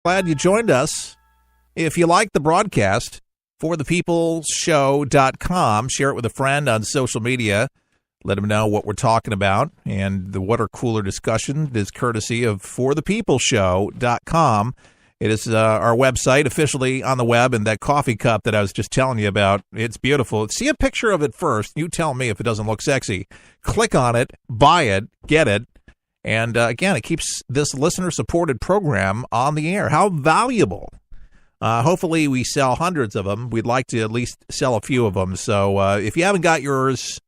Glad you joined us. If you like the broadcast, forthepeopleshow.com. Share it with a friend on social media. Let them know what we're talking about. And the water cooler discussion is courtesy of forthepeopleshow.com. It is our website, officially on the web, and that coffee cup that I was just telling you about, it's beautiful. See a picture of it first. You tell me if it doesn't look sexy. Click on it, buy it, get it. And again, it keeps this listener-supported program on the air. How valuable. Hopefully we sell hundreds of them. We'd like to at least sell a few of them. So if you haven't got yours,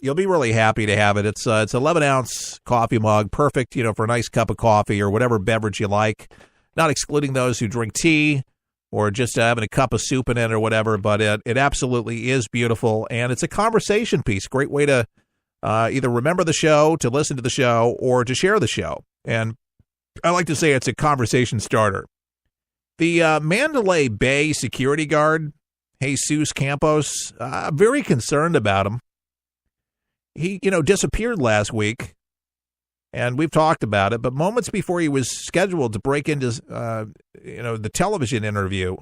you'll be really happy to have it. It's 11-ounce coffee mug, perfect, for a nice cup of coffee or whatever beverage you like. Not excluding those who drink tea or just having a cup of soup in it or whatever, but it absolutely is beautiful, and it's a conversation piece. Great way to either remember the show, to listen to the show, or to share the show. And I like to say it's a conversation starter. The Mandalay Bay security guard, Jesus Campos, very concerned about him. He, disappeared last week. And we've talked about it, but moments before he was scheduled to break into, the television interview,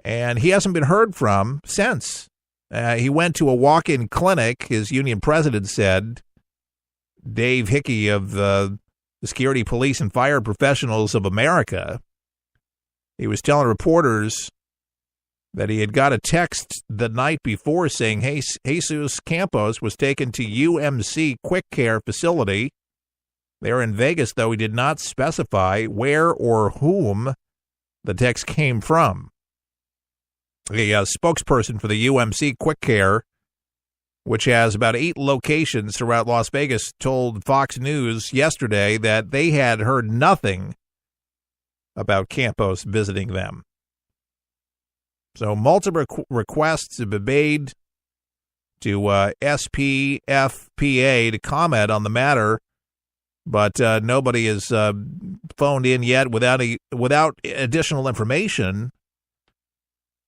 and he hasn't been heard from since. He went to a walk-in clinic, his union president said, Dave Hickey of the Security Police and Fire Professionals of America. He was telling reporters that he had got a text the night before saying Jesus Campos was taken to UMC Quick Care facility. There in Vegas, though he did not specify where or whom the text came from. A spokesperson for the UMC Quick Care, which has about 8 locations throughout Las Vegas, told Fox News yesterday that they had heard nothing about Campos visiting them. So multiple requests have been made to SPFPA to comment on the matter, but nobody has phoned in yet without additional information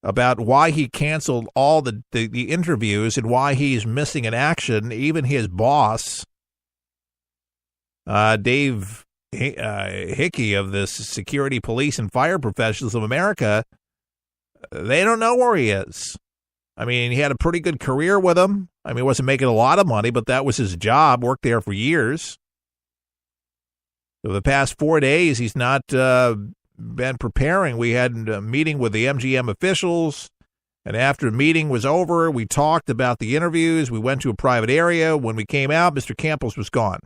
about why he canceled all the interviews and why he's missing in action. Even his boss, Dave Hickey of the Security Police and Fire Professionals of America, they don't know where he is. I mean, he had a pretty good career with them. I mean, he wasn't making a lot of money, but that was his job. Worked there for years. So the past 4 days, he's not been preparing. We had a meeting with the MGM officials, and after the meeting was over, we talked about the interviews. We went to a private area. When we came out, Mr. Campos was gone.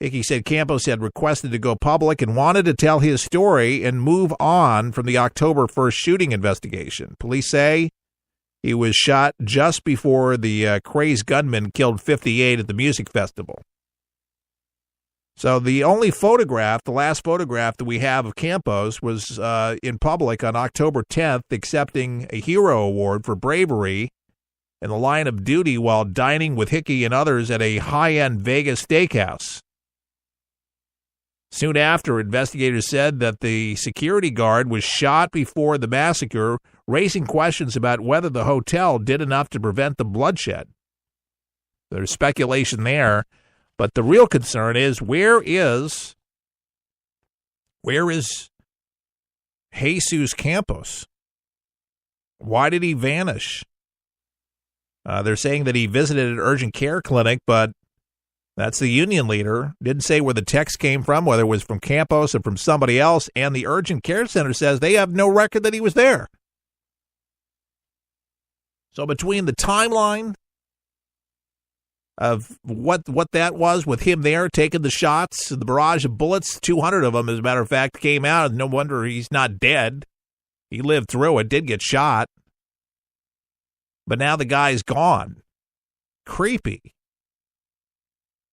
Hickey said Campos had requested to go public and wanted to tell his story and move on from the October 1st shooting investigation. Police say he was shot just before the crazed gunman killed 58 at the music festival. So the only photograph, the last photograph that we have of Campos was in public on October 10th, accepting a Hero Award for bravery in the line of duty while dining with Hickey and others at a high-end Vegas steakhouse. Soon after, investigators said that the security guard was shot before the massacre, raising questions about whether the hotel did enough to prevent the bloodshed. There's speculation there, but the real concern is where is Jesus Campos? Why did he vanish? They're saying that he visited an urgent care clinic, but that's the union leader. Didn't say where the text came from, whether it was from Campos or from somebody else. And the urgent care center says they have no record that he was there. So between the timeline of what that was with him there taking the shots, the barrage of bullets, 200 of them, as a matter of fact, came out. No wonder he's not dead. He lived through it, did get shot. But now the guy's gone. Creepy.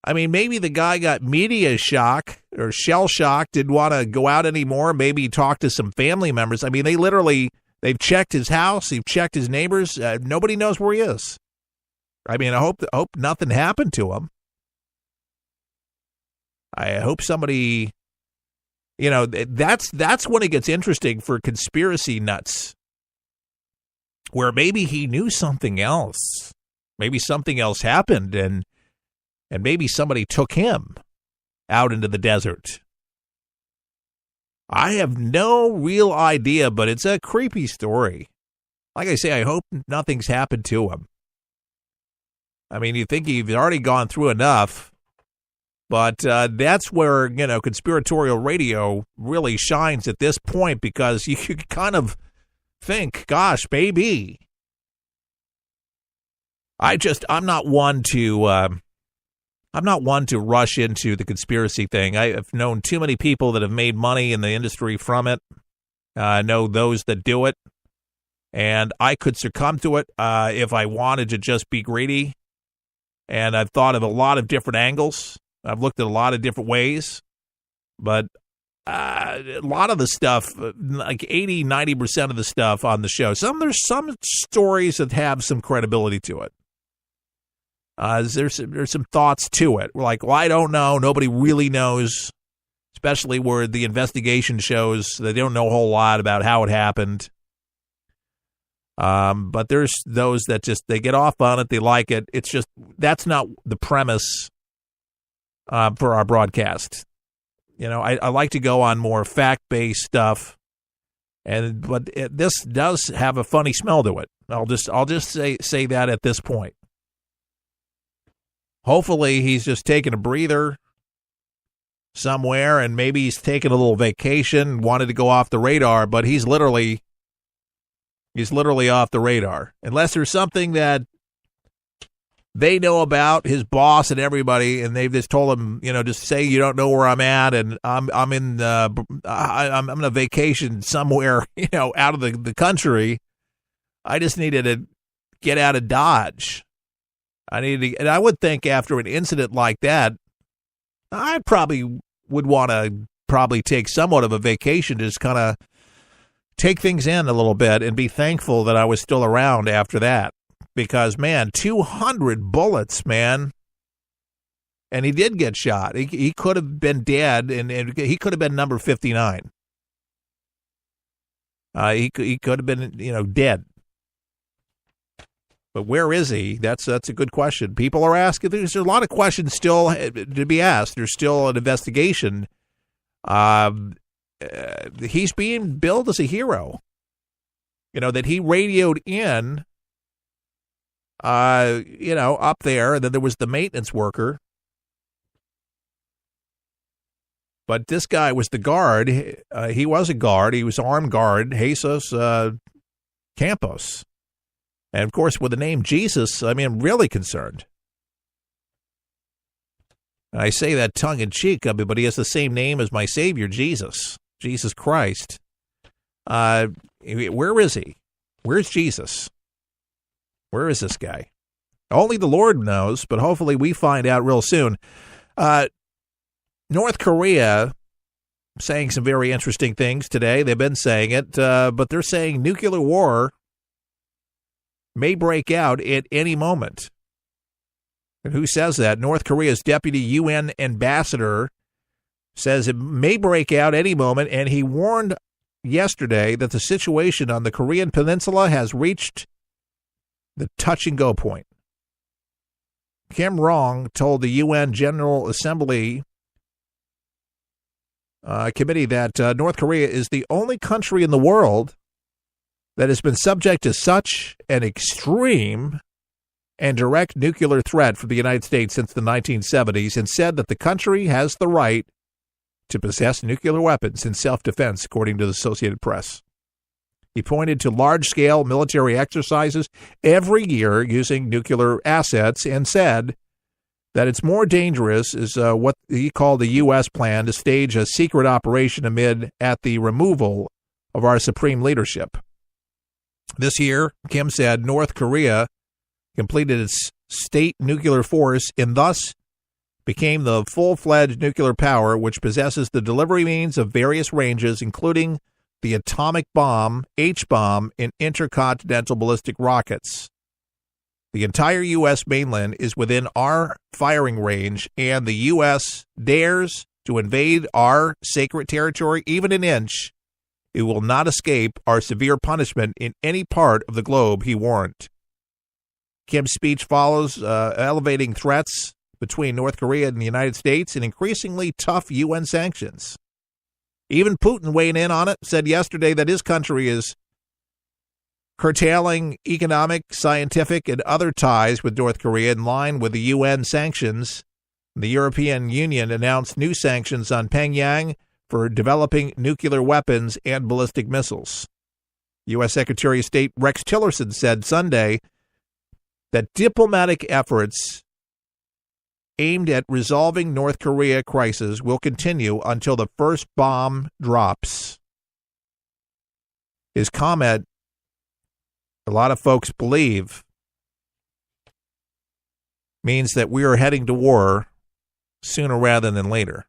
I mean, maybe the guy got media shock or shell shock, didn't want to go out anymore. Maybe he talked to some family members. I mean, they've checked his house. They've checked his neighbors. Nobody knows where he is. I mean, I hope nothing happened to him. I hope somebody, that's when it gets interesting for conspiracy nuts, where maybe he knew something else. Maybe something else happened, and maybe somebody took him out into the desert I have no real idea, but it's a creepy story. Like I say, I hope nothing's happened to him. I mean, you think he's already gone through enough, but that's where, conspiratorial radio really shines at this point, because you could kind of think, gosh, maybe. I'm not one to rush into the conspiracy thing. I've known too many people that have made money in the industry from it. I know those that do it, and I could succumb to it if I wanted to just be greedy. And I've thought of a lot of different angles. I've looked at a lot of different ways, but a lot of the stuff, like 80, 90% of the stuff on the show, there's some stories that have some credibility to it. There's some thoughts to it. We're like, well, I don't know. Nobody really knows, especially where the investigation shows they don't know a whole lot about how it happened. But there's those that they get off on it. They like it. It's just, that's not the premise for our broadcast. I like to go on more fact-based stuff, but this does have a funny smell to it. I'll just say that at this point. Hopefully he's just taking a breather somewhere, and maybe he's taking a little vacation, wanted to go off the radar, but he's literally off the radar. Unless there's something that they know about, his boss and everybody, and they've just told him, just say you don't know where I'm at, and I'm on a vacation somewhere, out of the country. I just needed to get out of Dodge. And I would think after an incident like that, I probably would want to take somewhat of a vacation to just kind of take things in a little bit and be thankful that I was still around after that. Because, man, 200 bullets, man. And he did get shot. He could have been dead, and he could have been number 59. He could have been, dead. But where is he? That's a good question. People are asking. There's a lot of questions still to be asked. There's still an investigation. He's being billed as a hero. That he radioed in, up there, and then there was the maintenance worker. But this guy was the guard. He was a guard. He was armed guard, Jesus Campos. And, of course, with the name Jesus, I'm really concerned. And I say that tongue-in-cheek, but he has the same name as my Savior, Jesus Christ. Where is he? Where's Jesus? Where is this guy? Only the Lord knows, but hopefully we find out real soon. North Korea saying some very interesting things today. They've been saying it, but they're saying nuclear war may break out at any moment. And who says that? North Korea's deputy UN ambassador says it may break out any moment, and he warned yesterday that the situation on the Korean peninsula has reached the touch-and-go point. Kim Rong told the UN General Assembly committee that North Korea is the only country in the world that has been subject to such an extreme and direct nuclear threat from the United States since the 1970s, and said that the country has the right to possess nuclear weapons in self-defense, according to the Associated Press. He pointed to large-scale military exercises every year using nuclear assets and said that it's more dangerous is what he called the U.S. plan to stage a secret operation at the removal of our supreme leadership. This year, Kim said North Korea completed its state nuclear force and thus became the full-fledged nuclear power which possesses the delivery means of various ranges, including the atomic bomb, H-bomb, and intercontinental ballistic rockets. The entire U.S. mainland is within our firing range, and the U.S. dares to invade our sacred territory even an inch, it will not escape our severe punishment in any part of the globe, he warned. Kim's speech follows elevating threats between North Korea and the United States and increasingly tough UN sanctions. Even Putin weighing in on it, said yesterday that his country is curtailing economic, scientific, and other ties with North Korea in line with the UN sanctions. The European Union announced new sanctions on Pyongyang for developing nuclear weapons and ballistic missiles. U.S. Secretary of State Rex Tillerson said Sunday that diplomatic efforts aimed at resolving North Korea crisis will continue until the first bomb drops. His comment, a lot of folks believe, means that we are heading to war sooner rather than later.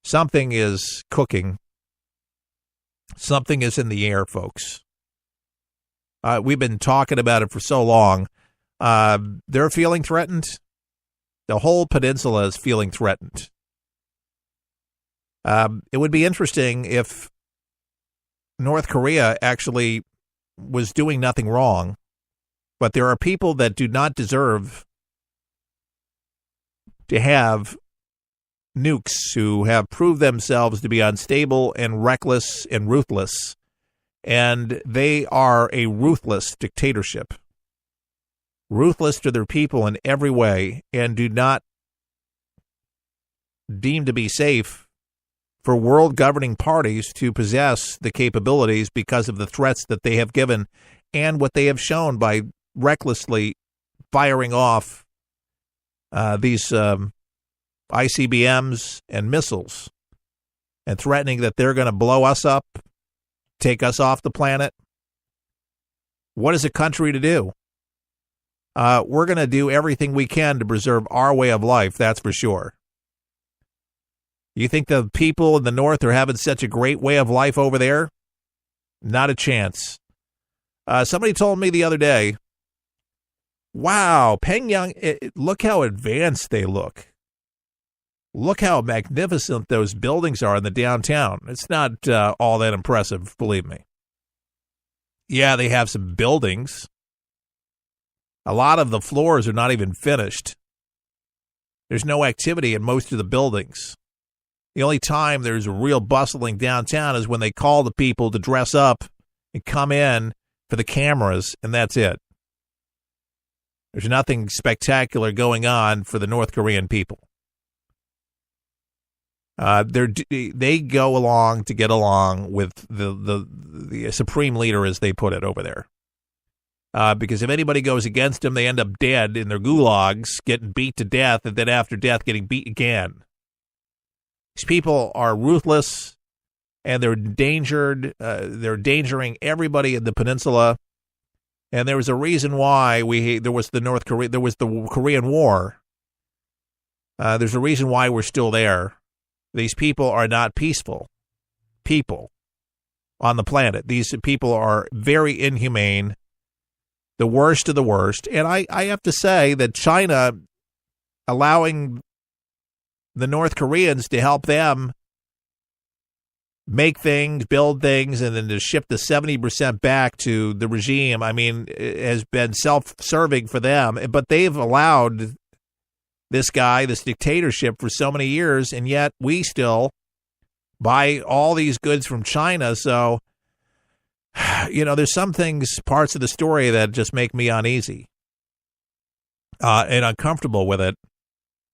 Something is cooking. Something is in the air, folks. We've been talking about it for so long. They're feeling threatened. The whole peninsula is feeling threatened. It would be interesting if North Korea actually was doing nothing wrong, but there are people that do not deserve to have nukes, who have proved themselves to be unstable and reckless and ruthless, and they are a ruthless dictatorship. Ruthless to their people in every way, and do not deem to be safe for world governing parties to possess the capabilities because of the threats that they have given and what they have shown by recklessly firing off these ICBMs and missiles and threatening that they're going to blow us up, take us off the planet. What is a country to do? We're going to do everything we can to preserve our way of life, that's for sure. You think the people in the North are having such a great way of life over there? Not a chance. Somebody told me the other day, wow, Pyongyang, look how advanced they look. Look how magnificent those buildings are in the downtown. It's not all that impressive, believe me. Yeah, they have some buildings. A lot of the floors are not even finished. There's no activity in most of the buildings. The only time there's a real bustling downtown is when they call the people to dress up and come in for the cameras, and that's it. There's nothing spectacular going on for the North Korean people. They go along to get along with the supreme leader, as they put it, over there. Because if anybody goes against them, they end up dead in their gulags, getting beat to death, and then after death, getting beat again. These people are ruthless, and they're endangered. They're endangering everybody in the peninsula. And there was a reason why there was the Korean War. There's a reason why we're still there. These people are not peaceful people on the planet. These people are very inhumane, the worst of the worst. And I have to say that China allowing the North Koreans to help them make things, build things, and then to ship the 70% back to the regime, I mean, it has been self-serving for them. But they've allowed this dictatorship for so many years, and yet we still buy all these goods from China. So, there's some parts of the story that just make me uneasy and uncomfortable with it.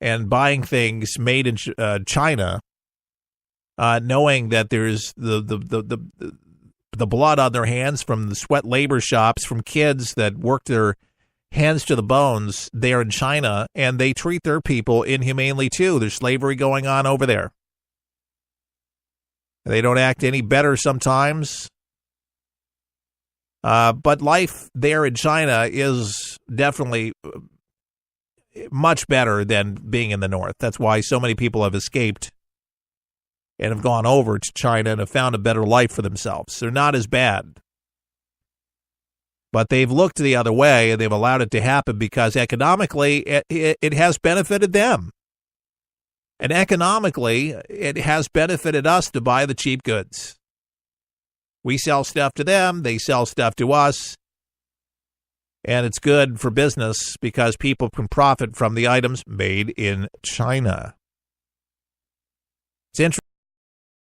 And buying things made in China, knowing that there's the blood on their hands from the sweat labor shops, from kids that work their hands to the bones there in China, and they treat their people inhumanely too. There's slavery going on over there. They don't act any better sometimes. But life there in China is definitely much better than being in the North. That's why so many people have escaped and have gone over to China and have found a better life for themselves. They're not as bad. But they've looked the other way, and they've allowed it to happen because economically it has benefited them. And economically, it has benefited us to buy the cheap goods. We sell stuff to them, they sell stuff to us. And it's good for business because people can profit from the items made in China. It's interesting.